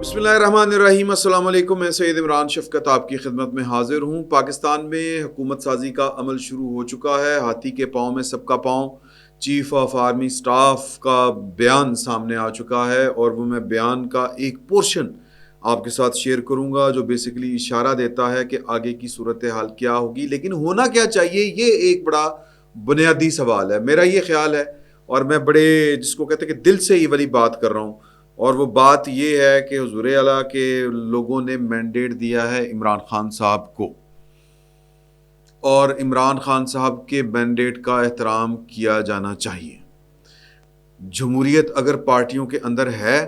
بسم اللہ الرحمن الرحیم، السلام علیکم۔ میں سید عمران شفقت آپ کی خدمت میں حاضر ہوں۔ پاکستان میں حکومت سازی کا عمل شروع ہو چکا ہے۔ ہاتھی کے پاؤں میں سب کا پاؤں، چیف آف آرمی سٹاف کا بیان سامنے آ چکا ہے، اور وہ میں بیان کا ایک پورشن آپ کے ساتھ شیئر کروں گا جو بیسیکلی اشارہ دیتا ہے کہ آگے کی صورتحال کیا ہوگی، لیکن ہونا کیا چاہیے، یہ ایک بڑا بنیادی سوال ہے۔ میرا یہ خیال ہے، اور میں بڑے جس کو کہتے ہیں کہ دل سے یہ والی بات کر رہا ہوں، اور وہ بات یہ ہے کہ حضور اعلیٰ کے لوگوں نے مینڈیٹ دیا ہے عمران خان صاحب کو، اور عمران خان صاحب کے مینڈیٹ کا احترام کیا جانا چاہیے۔ جمہوریت اگر پارٹیوں کے اندر ہے،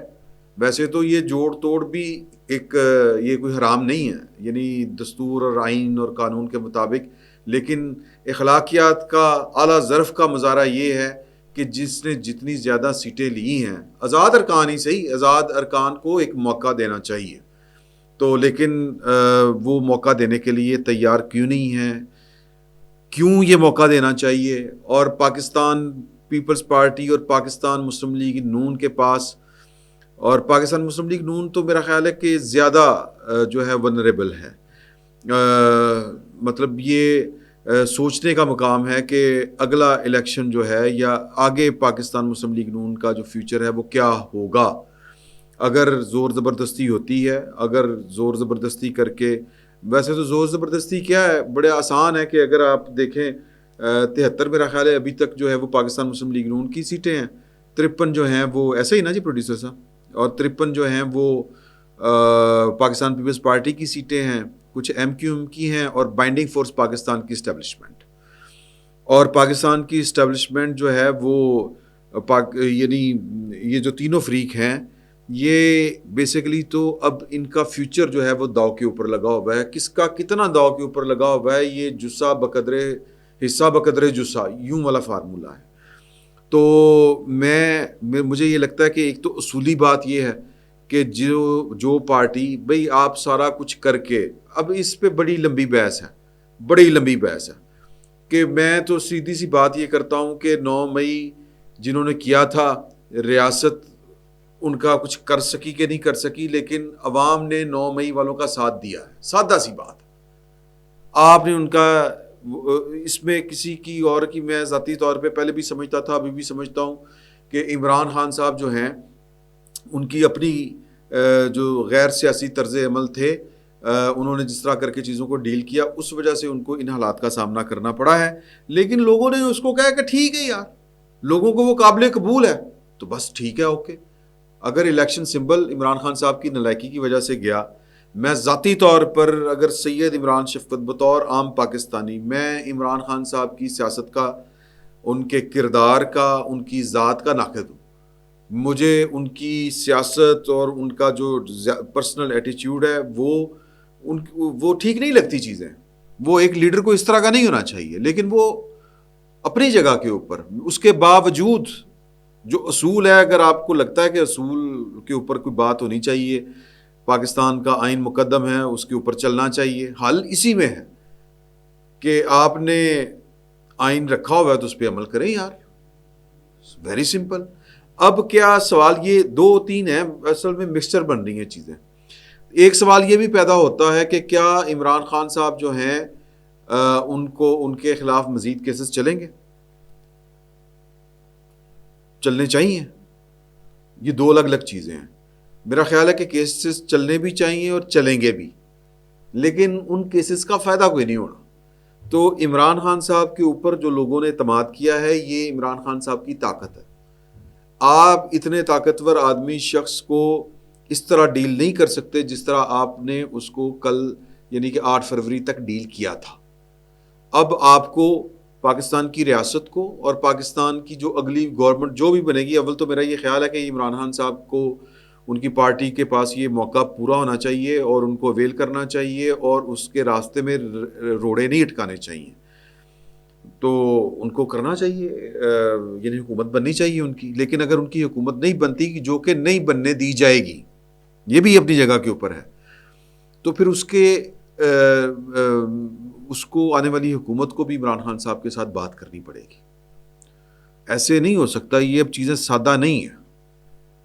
ویسے تو یہ جوڑ توڑ بھی ایک یہ کوئی حرام نہیں ہے، یعنی دستور اور آئین اور قانون کے مطابق، لیکن اخلاقیات کا اعلیٰ ظرف کا مظاہرہ یہ ہے کہ جس نے جتنی زیادہ سیٹیں لی ہیں، آزاد ارکان ہی صحیح، آزاد ارکان کو ایک موقع دینا چاہیے، تو لیکن وہ موقع دینے کے لیے تیار کیوں نہیں ہے؟ کیوں یہ موقع دینا چاہیے؟ اور پاکستان پیپلز پارٹی اور پاکستان مسلم لیگ نون کے پاس، اور پاکستان مسلم لیگ نون تو میرا خیال ہے کہ زیادہ جو ہے ونریبل ہے، مطلب یہ سوچنے کا مقام ہے کہ اگلا الیکشن جو ہے یا آگے پاکستان مسلم لیگ نون کا جو فیوچر ہے وہ کیا ہوگا۔ اگر زور زبردستی ہوتی ہے، اگر زور زبردستی کر کے، ویسے تو زور زبردستی کیا ہے، بڑے آسان ہے کہ اگر آپ دیکھیں 73 میرا خیال ہے ابھی تک جو ہے وہ پاکستان مسلم لیگ نون کی سیٹیں ہیں، 53 جو ہیں وہ ایسا ہی نا جی پروڈیوسر صاحب، اور 53 جو ہیں وہ پاکستان پیپلز پارٹی کی سیٹیں ہیں، کچھ ایم کیو ایم کی ہیں، اور بائنڈنگ فورس پاکستان کی اسٹیبلشمنٹ، اور پاکستان کی اسٹیبلشمنٹ جو ہے وہ یعنی یہ جو تینوں فریق ہیں، یہ بیسیکلی تو اب ان کا فیوچر جو ہے وہ داؤ کے اوپر لگا ہوا ہے۔ کس کا کتنا داؤ کے اوپر لگا ہوا ہے، یہ جسہ بقدر حصہ بقدر جسہ، یوں والا فارمولہ ہے۔ تو مجھے یہ لگتا ہے کہ ایک تو اصولی بات یہ ہے کہ جو پارٹی بھئی آپ سارا کچھ کر کے، اب اس پہ بڑی لمبی بحث ہے کہ میں تو سیدھی سی بات یہ کرتا ہوں کہ 9 مئی جنہوں نے کیا تھا، ریاست ان کا کچھ کر سکی کہ نہیں کر سکی، لیکن عوام نے 9 مئی والوں کا ساتھ دیا ہے، سادہ سی بات۔ آپ نے ان کا، اس میں کسی کی اور کی، میں ذاتی طور پہ پہلے بھی سمجھتا تھا، ابھی بھی سمجھتا ہوں کہ عمران خان صاحب جو ہیں، ان کی اپنی جو غیر سیاسی طرز عمل تھے، انہوں نے جس طرح کر کے چیزوں کو ڈیل کیا، اس وجہ سے ان کو ان حالات کا سامنا کرنا پڑا ہے، لیکن لوگوں نے اس کو کہا کہ ٹھیک ہے یار، لوگوں کو وہ قابل قبول ہے، تو بس ٹھیک ہے، اوکے۔ اگر الیکشن سمبل عمران خان صاحب کی نالائکی کی وجہ سے گیا، میں ذاتی طور پر اگر سید عمران شفقت بطور عام پاکستانی، میں عمران خان صاحب کی سیاست کا، ان کے کردار کا، ان کی ذات کا ناقد ہوں۔ مجھے ان کی سیاست اور ان کا جو پرسنل ایٹیچیوڈ ہے وہ ٹھیک نہیں لگتی چیزیں۔ وہ ایک لیڈر کو اس طرح کا نہیں ہونا چاہیے، لیکن وہ اپنی جگہ کے اوپر، اس کے باوجود جو اصول ہے، اگر آپ کو لگتا ہے کہ اصول کے اوپر کوئی بات ہونی چاہیے، پاکستان کا آئین مقدم ہے، اس کے اوپر چلنا چاہیے، حل اسی میں ہے کہ آپ نے آئین رکھا ہوا ہے تو اس پہ عمل کریں یار، ویری سمپل۔ اب کیا سوال یہ 2-3 ہیں، اصل میں مکسچر بن رہی ہیں چیزیں۔ ایک سوال یہ بھی پیدا ہوتا ہے کہ کیا عمران خان صاحب جو ہیں ان کے خلاف مزید کیسز چلیں گے؟ چلنے چاہیے؟ یہ 2 الگ الگ چیزیں ہیں۔ میرا خیال ہے کہ کیسز چلنے بھی چاہیے اور چلیں گے بھی، لیکن ان کیسز کا فائدہ کوئی نہیں ہونا۔ تو عمران خان صاحب کے اوپر جو لوگوں نے اعتماد کیا ہے، یہ عمران خان صاحب کی طاقت ہے۔ آپ اتنے طاقتور آدمی شخص کو اس طرح ڈیل نہیں کر سکتے جس طرح آپ نے اس کو کل یعنی کہ 8 فروری تک ڈیل کیا تھا۔ اب آپ کو پاکستان کی ریاست کو اور پاکستان کی جو اگلی گورنمنٹ جو بھی بنے گی، اول تو میرا یہ خیال ہے کہ عمران خان صاحب کو، ان کی پارٹی کے پاس یہ موقع پورا ہونا چاہیے اور ان کو اویل کرنا چاہیے، اور اس کے راستے میں روڑے نہیں اٹکانے چاہیے، تو ان کو کرنا چاہیے، یعنی حکومت بننی چاہیے ان کی۔ لیکن اگر ان کی حکومت نہیں بنتی، جو کہ نہیں بننے دی جائے گی، یہ بھی اپنی جگہ کے اوپر ہے، تو پھر اس کو آنے والی حکومت کو بھی عمران خان صاحب کے ساتھ بات کرنی پڑے گی۔ ایسے نہیں ہو سکتا، یہ اب چیزیں سادہ نہیں ہیں۔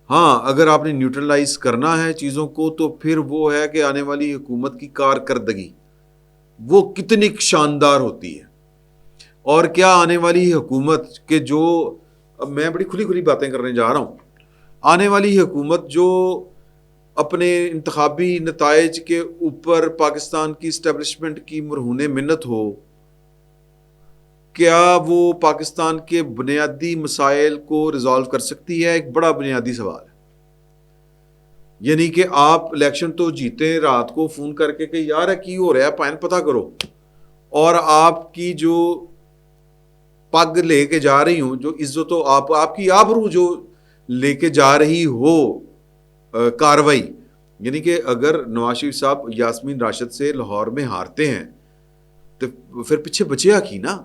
ہاں اگر آپ نے نیوٹرلائز کرنا ہے چیزوں کو تو پھر وہ ہے کہ آنے والی حکومت کی کارکردگی وہ کتنی شاندار ہوتی ہے، اور کیا آنے والی حکومت کے جو، اب میں بڑی کھلی کھلی باتیں کرنے جا رہا ہوں، آنے والی حکومت جو اپنے انتخابی نتائج کے اوپر پاکستان کی اسٹیبلشمنٹ کی مرہون منت ہو، کیا وہ پاکستان کے بنیادی مسائل کو ریزالو کر سکتی ہے؟ ایک بڑا بنیادی سوال ہے. یعنی کہ آپ الیکشن تو جیتے رات کو فون کر کے کہ یار کی ہو رہا ہے پائن پتہ کرو، اور آپ کی جو پگ لے کے جا رہی ہوں، جو عزت و آپ کی آبرو جو لے کے جا رہی ہو کاروائی، یعنی کہ اگر نواز شریف صاحب یاسمین راشد سے لاہور میں ہارتے ہیں تو پھر پیچھے بچیا کی نا.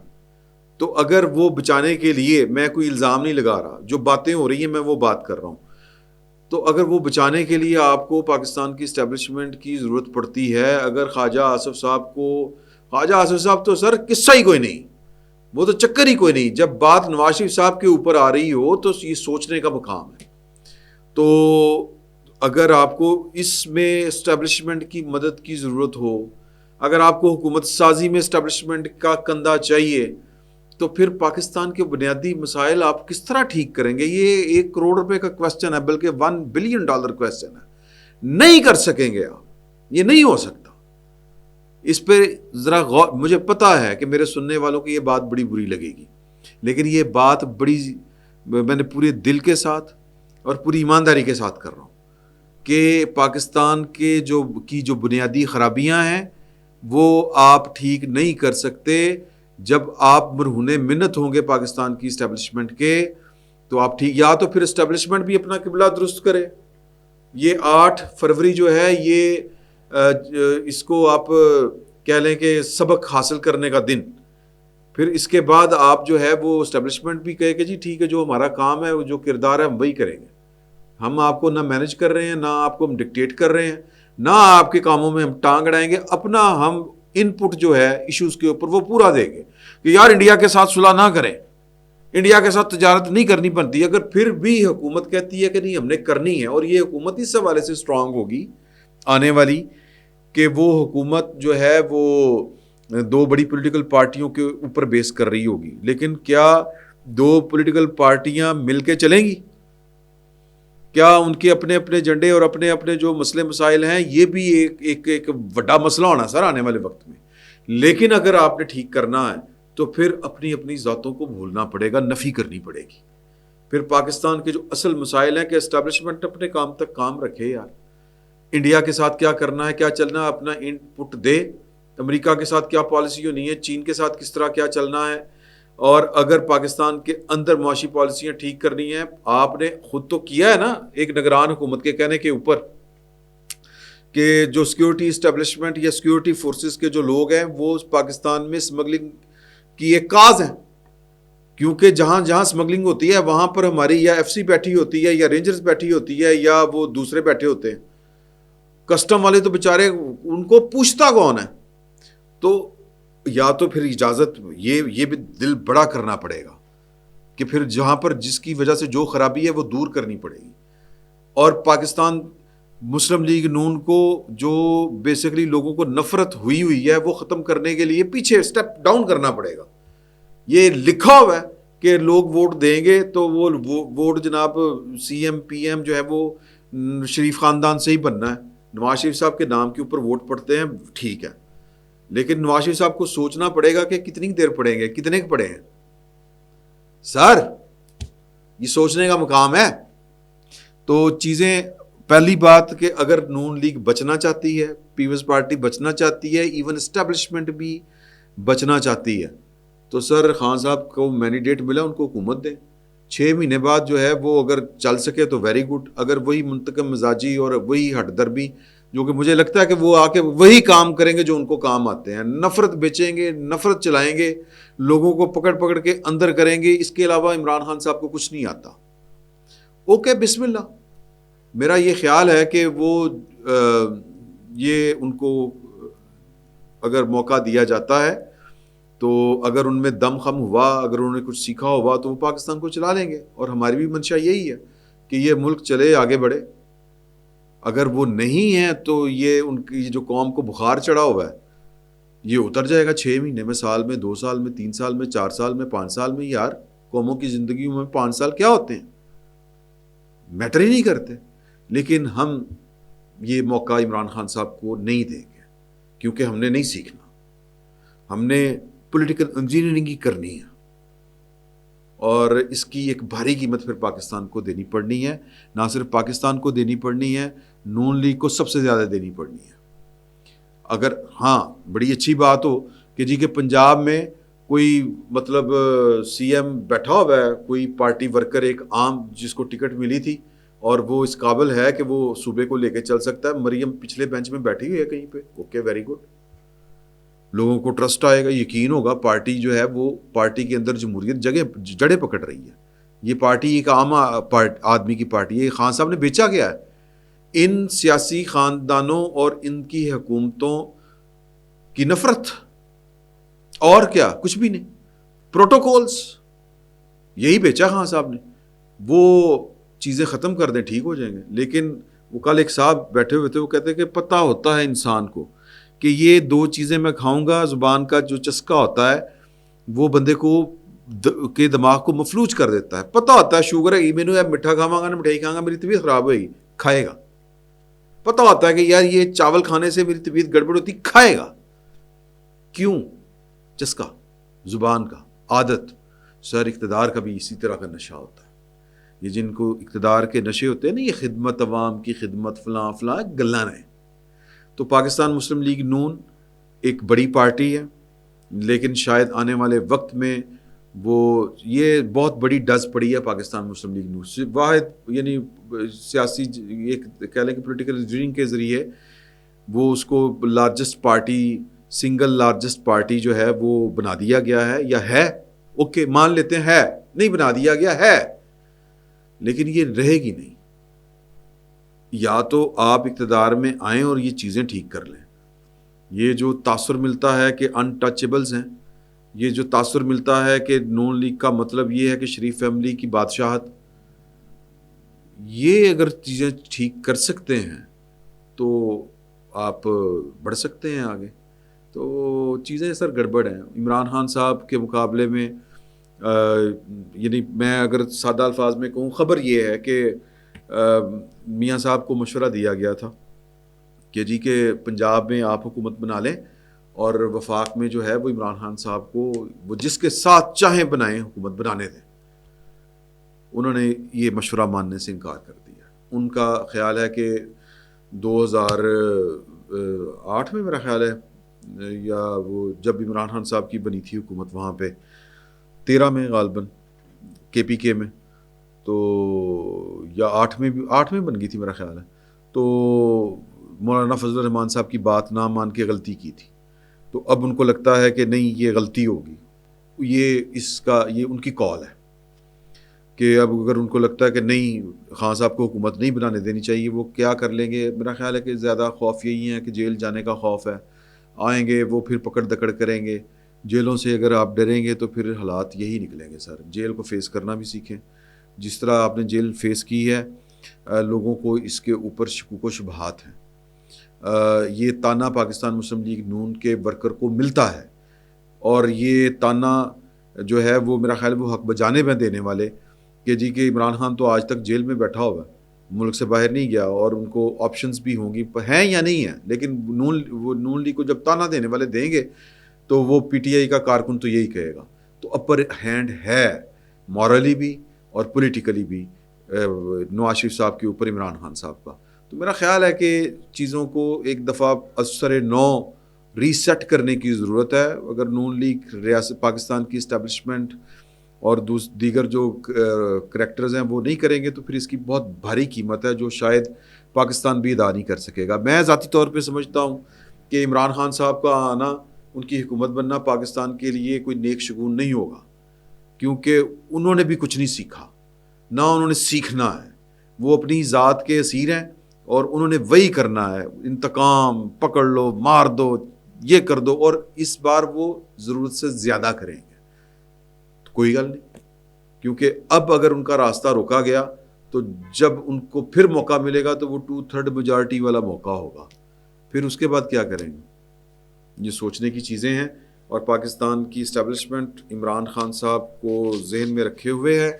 تو اگر وہ بچانے کے لیے، میں کوئی الزام نہیں لگا رہا، جو باتیں ہو رہی ہیں میں وہ بات کر رہا ہوں، تو اگر وہ بچانے کے لیے آپ کو پاکستان کی اسٹیبلشمنٹ کی ضرورت پڑتی ہے، اگر خواجہ آصف صاحب تو سر قصہ ہی کوئی نہیں، وہ تو چکر ہی کوئی نہیں. جب بات نواز شریف صاحب کے اوپر آ رہی ہو تو یہ سوچنے کا مقام ہے. تو اگر آپ کو اس میں اسٹیبلشمنٹ کی مدد کی ضرورت ہو، اگر آپ کو حکومت سازی میں اسٹیبلشمنٹ کا کندھا چاہیے، تو پھر پاکستان کے بنیادی مسائل آپ کس طرح ٹھیک کریں گے؟ یہ 1 کروڑ روپے کا کوسچن ہے، بلکہ $1 بلین کوسچن ہے. نہیں کر سکیں گے آپ، یہ نہیں ہو سکتا. اس پہ ذرا غور، مجھے پتا ہے کہ میرے سننے والوں کو یہ بات بڑی بری لگے گی، لیکن یہ بات بڑی میں نے پورے دل کے ساتھ اور پوری ایمانداری کے ساتھ کر رہا ہوں کہ پاکستان کے جو بنیادی خرابیاں ہیں وہ آپ ٹھیک نہیں کر سکتے. جب آپ مرہون منت ہوں گے پاکستان کی اسٹیبلشمنٹ کے، تو آپ ٹھیک، یا تو پھر اسٹیبلشمنٹ بھی اپنا قبلہ درست کرے. یہ 8 فروری جو ہے، یہ اس کو آپ کہہ لیں کہ سبق حاصل کرنے کا دن. پھر اس کے بعد آپ جو ہے وہ اسٹیبلشمنٹ بھی کہے کہ جی ٹھیک ہے، جو ہمارا کام ہے، جو کردار ہے ہم وہی کریں گے. ہم آپ کو نہ مینج کر رہے ہیں، نہ آپ کو ہم ڈکٹیٹ کر رہے ہیں، نہ آپ کے کاموں میں ہم ٹانگ اڑائیں گے. اپنا ہم ان پٹ جو ہے ایشوز کے اوپر وہ پورا دیں گے کہ یار انڈیا کے ساتھ صلح نہ کریں، انڈیا کے ساتھ تجارت نہیں کرنی بنتی. اگر پھر بھی حکومت کہتی ہے کہ نہیں ہم نے کرنی ہے، اور یہ حکومت اس حوالے سے اسٹرانگ ہوگی آنے والی کہ وہ حکومت جو ہے وہ 2 بڑی پولیٹیکل پارٹیوں کے اوپر بیس کر رہی ہوگی. لیکن کیا 2 پولیٹیکل پارٹیاں مل کے چلیں گی؟ کیا ان کے اپنے اپنے ایجنڈے اور اپنے اپنے جو مسئلے مسائل ہیں، یہ بھی ایک بڑا مسئلہ ہونا سر آنے والے وقت میں. لیکن اگر آپ نے ٹھیک کرنا ہے تو پھر اپنی اپنی ذاتوں کو بھولنا پڑے گا، نفی کرنی پڑے گی. پھر پاکستان کے جو اصل مسائل ہیں کہ اسٹیبلشمنٹ اپنے کام تک کام رکھے یار. انڈیا کے ساتھ کیا کرنا ہے، کیا چلنا ہے، اپنا ان پٹ دے. امریکہ کے ساتھ کیا پالیسی ہونی ہے، چین کے ساتھ کس طرح کیا چلنا ہے. اور اگر پاکستان کے اندر معاشی پالیسیاں ٹھیک کرنی ہیں، آپ نے خود تو کیا ہے نا ایک نگران حکومت کے کہنے کے اوپر کہ جو سیکیورٹی اسٹیبلشمنٹ یا سیکیورٹی فورسز کے جو لوگ ہیں وہ پاکستان میں اسمگلنگ کی ایک کاز ہیں. کیونکہ جہاں جہاں اسمگلنگ ہوتی ہے وہاں پر ہماری یا ایف سی بیٹھی ہوتی ہے، یا رینجرز بیٹھی ہوتی ہے، یا وہ دوسرے بیٹھے ہوتے ہیں. کسٹم والے تو بیچارے ان کو پوچھتا کون ہے؟ تو یا تو پھر اجازت، یہ بھی دل بڑا کرنا پڑے گا کہ پھر جہاں پر جس کی وجہ سے جو خرابی ہے وہ دور کرنی پڑے گی. اور پاکستان مسلم لیگ نون کو جو بیسیکلی لوگوں کو نفرت ہوئی ہے وہ ختم کرنے کے لیے پیچھے سٹیپ ڈاؤن کرنا پڑے گا. یہ لکھا ہوا ہے کہ لوگ ووٹ دیں گے تو وہ ووٹ جناب سی ایم پی ایم جو ہے وہ شریف خاندان سے ہی بننا ہے. نواز شریف صاحب کے نام کے اوپر ووٹ پڑتے ہیں، ٹھیک ہے، لیکن نواز شریف صاحب کو سوچنا پڑے گا کہ کتنی دیر پڑیں گے، کتنے پڑے ہیں. سر یہ سوچنے کا مقام ہے. تو چیزیں، پہلی بات کہ اگر نون لیگ بچنا چاہتی ہے، پیپلز پارٹی بچنا چاہتی ہے، ایون اسٹیبلشمنٹ بھی بچنا چاہتی ہے، تو سر خان صاحب کو مینڈیٹ ملا، ان کو حکومت دیں. 6 مہینے بعد جو ہے وہ اگر چل سکے تو ویری گڈ. اگر وہی منتقم مزاجی اور وہی ہٹ دربی، جو کہ مجھے لگتا ہے کہ وہ آ کے وہی کام کریں گے جو ان کو کام آتے ہیں، نفرت بیچیں گے، نفرت چلائیں گے، لوگوں کو پکڑ کے اندر کریں گے، اس کے علاوہ عمران خان صاحب کو کچھ نہیں آتا. اوکے بسم اللہ. میرا یہ خیال ہے کہ وہ یہ ان کو اگر موقع دیا جاتا ہے تو اگر ان میں دم خم ہوا، اگر انہوں نے کچھ سیکھا ہوا تو وہ پاکستان کو چلا لیں گے. اور ہماری بھی منشا یہی ہے کہ یہ ملک چلے آگے بڑھے. اگر وہ نہیں ہے تو یہ ان کی جو قوم کو بخار چڑھا ہوا ہے یہ اتر جائے گا 6 مہینے میں, سال میں, 2 سال میں, 3 سال میں, 4 سال میں, 5 سال میں. یار قوموں کی زندگیوں میں 5 سال کیا ہوتے ہیں, میٹر ہی نہیں کرتے. لیکن ہم یہ موقع عمران خان صاحب کو نہیں دیں گے کیونکہ ہم نے نہیں سیکھنا. ہم نے پولیٹیکل انجینئرنگ ہی کرنی ہے اور اس کی ایک بھاری قیمت پھر پاکستان کو دینی پڑنی ہے. نہ صرف پاکستان کو دینی پڑنی ہے, نون لیگ کو سب سے زیادہ دینی پڑنی ہے. اگر ہاں بڑی اچھی بات ہو کہ جی کہ پنجاب میں کوئی مطلب سی ایم بیٹھا ہوا ہے, کوئی پارٹی ورکر ایک عام جس کو ٹکٹ ملی تھی اور وہ اس قابل ہے کہ وہ صوبے کو لے کے چل سکتا ہے. مریم پچھلے بینچ میں بیٹھی ہوئی ہے کہیں پہ, اوکے ویری گڈ. لوگوں کو ٹرسٹ آئے گا, یقین ہوگا, پارٹی جو ہے وہ پارٹی کے اندر جمہوریت جڑیں پکڑ رہی ہے. یہ پارٹی ایک عام آدمی کی پارٹی ہے. خان صاحب نے بیچا گیا ہے ان سیاسی خاندانوں اور ان کی حکومتوں کی نفرت, اور کیا, کچھ بھی نہیں. پروٹوکولز یہی بیچا خان صاحب نے. وہ چیزیں ختم کر دیں ٹھیک ہو جائیں گے. لیکن وہ کل ایک صاحب بیٹھے ہوئے تھے, وہ کہتے ہیں کہ پتہ ہوتا ہے انسان کو کہ یہ 2 چیزیں میں کھاؤں گا, زبان کا جو چسکا ہوتا ہے وہ بندے کو کے دماغ کو مفلوج کر دیتا ہے. پتہ ہوتا ہے شوگر ہے, میں نے میٹھا کھاؤں گا, مٹھائی کھاؤں گا, میری طبیعت خراب ہوئے گی, کھائے گا. پتہ ہوتا ہے کہ یار یہ چاول کھانے سے میری طبیعت گڑبڑ ہوتی, کھائے گا. کیوں؟ چسکا, زبان کا, عادت. سر اقتدار کا بھی اسی طرح کا نشہ ہوتا ہے. یہ جن کو اقتدار کے نشے ہوتے ہیں نا, یہ خدمت, عوام کی خدمت, فلاں فلاں گلاں ہیں. تو پاکستان مسلم لیگ نون ایک بڑی پارٹی ہے, لیکن شاید آنے والے وقت میں وہ یہ بہت بڑی ڈز پڑی ہے پاکستان مسلم لیگ نون. واحد یعنی سیاسی ایک کہہ لیں کہ پولیٹیکل انجینئرنگ کے ذریعے وہ اس کو largest party, single largest party جو ہے وہ بنا دیا گیا ہے, یا ہے, اوکے مان لیتے ہیں, ہے, نہیں بنا دیا گیا ہے, لیکن یہ رہے گی نہیں. یا تو آپ اقتدار میں آئیں اور یہ چیزیں ٹھیک کر لیں. یہ جو تاثر ملتا ہے کہ ان ٹچیبلز ہیں, یہ جو تاثر ملتا ہے کہ نون لیگ کا مطلب یہ ہے کہ شریف فیملی کی بادشاہت, یہ اگر چیزیں ٹھیک کر سکتے ہیں تو آپ بڑھ سکتے ہیں آگے. تو چیزیں سر گڑبڑ ہیں. عمران خان صاحب کے مقابلے میں یعنی میں اگر سادہ الفاظ میں کہوں, خبر یہ ہے کہ میاں صاحب کو مشورہ دیا گیا تھا کہ جی کہ پنجاب میں آپ حکومت بنا لیں اور وفاق میں جو ہے وہ عمران خان صاحب کو وہ جس کے ساتھ چاہیں بنائیں حکومت بنانے دیں. انہوں نے یہ مشورہ ماننے سے انکار کر دیا. ان کا خیال ہے کہ 2008 میں میرا خیال ہے, یا وہ جب عمران خان صاحب کی بنی تھی حکومت وہاں پہ 13 میں غالباً KPK میں, تو یا 8 میں بن گئی تھی میرا خیال ہے. تو مولانا فضل الرحمان صاحب کی بات نہ مان کے غلطی کی تھی. تو اب ان کو لگتا ہے کہ نہیں یہ غلطی ہوگی. یہ ان کی کال ہے کہ اب اگر ان کو لگتا ہے کہ نہیں خان صاحب کو حکومت نہیں بنانے دینی چاہیے, وہ کیا کر لیں گے. میرا خیال ہے کہ زیادہ خوف یہی ہے کہ جیل جانے کا خوف ہے. آئیں گے وہ پھر پکڑ دکڑ کریں گے. جیلوں سے اگر آپ ڈریں گے تو پھر حالات یہی نکلیں گے سر. جیل کو فیس کرنا بھی سیکھیں. جس طرح آپ نے جیل فیس کی ہے, لوگوں کو اس کے اوپر شکوک و شبہات ہیں. یہ تانا پاکستان مسلم لیگ نون کے ورکر کو ملتا ہے, اور یہ تانا جو ہے وہ میرا خیال وہ حق بجانب ہیں دینے والے کہ جی کہ عمران خان تو آج تک جیل میں بیٹھا ہوا ہے, ملک سے باہر نہیں گیا, اور ان کو آپشنز بھی ہوں گی ہیں یا نہیں ہیں, لیکن نون لیگ کو جب تانا دینے والے دیں گے تو وہ PTI کا کارکن تو یہی کہے گا. تو اپر ہینڈ ہے مورلی بھی اور پولیٹیکلی بھی نواز شریف صاحب کے اوپر عمران خان صاحب کا. تو میرا خیال ہے کہ چیزوں کو ایک دفعہ ازسر نو ریسیٹ کرنے کی ضرورت ہے. اگر نون لیگ ریاست پاکستان کی اسٹیبلشمنٹ اور دیگر جو کریکٹرز ہیں وہ نہیں کریں گے تو پھر اس کی بہت بھاری قیمت ہے جو شاید پاکستان بھی ادا نہیں کر سکے گا. میں ذاتی طور پہ سمجھتا ہوں کہ عمران خان صاحب کا آنا, ان کی حکومت بننا پاکستان کے لیے کوئی نیک شگون نہیں ہوگا, کیونکہ انہوں نے بھی کچھ نہیں سیکھا, نہ انہوں نے سیکھنا ہے. وہ اپنی ذات کے اسیر ہیں اور انہوں نے وہی کرنا ہے, انتقام, پکڑ لو, مار دو, یہ کر دو, اور اس بار وہ ضرورت سے زیادہ کریں گے. تو کوئی گل نہیں, کیونکہ اب اگر ان کا راستہ روکا گیا تو جب ان کو پھر موقع ملے گا تو وہ 2/3 میجارٹی والا موقع ہوگا. پھر اس کے بعد کیا کریں گے؟ یہ سوچنے کی چیزیں ہیں. اور پاکستان کی اسٹیبلشمنٹ عمران خان صاحب کو ذہن میں رکھے ہوئے ہے,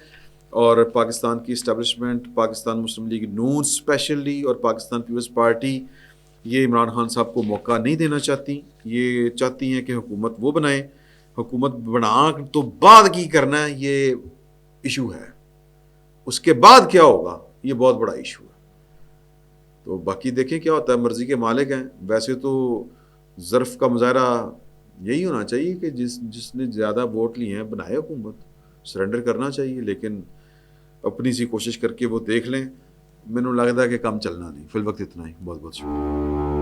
اور پاکستان کی اسٹیبلشمنٹ, پاکستان مسلم لیگ نون اسپیشلی اور پاکستان پیپلز پارٹی, یہ عمران خان صاحب کو موقع نہیں دینا چاہتی. یہ چاہتی ہیں کہ حکومت وہ بنائیں. حکومت بنا تو بعد کی کرنا ہے, یہ ایشو ہے. اس کے بعد کیا ہوگا یہ بہت بڑا ایشو ہے. تو باقی دیکھیں کیا ہوتا ہے, مرضی کے مالک ہیں. ویسے تو ظرف کا مظاہرہ یہی ہونا چاہیے کہ جس نے زیادہ ووٹ لیے ہیں بنائے حکومت, سرنڈر کرنا چاہیے. لیکن اپنی سی کوشش کر کے وہ دیکھ لیں. مینوں لگتا ہے کہ کم چلنا نہیں. فی الوقت اتنا ہی. بہت بہت شکریہ.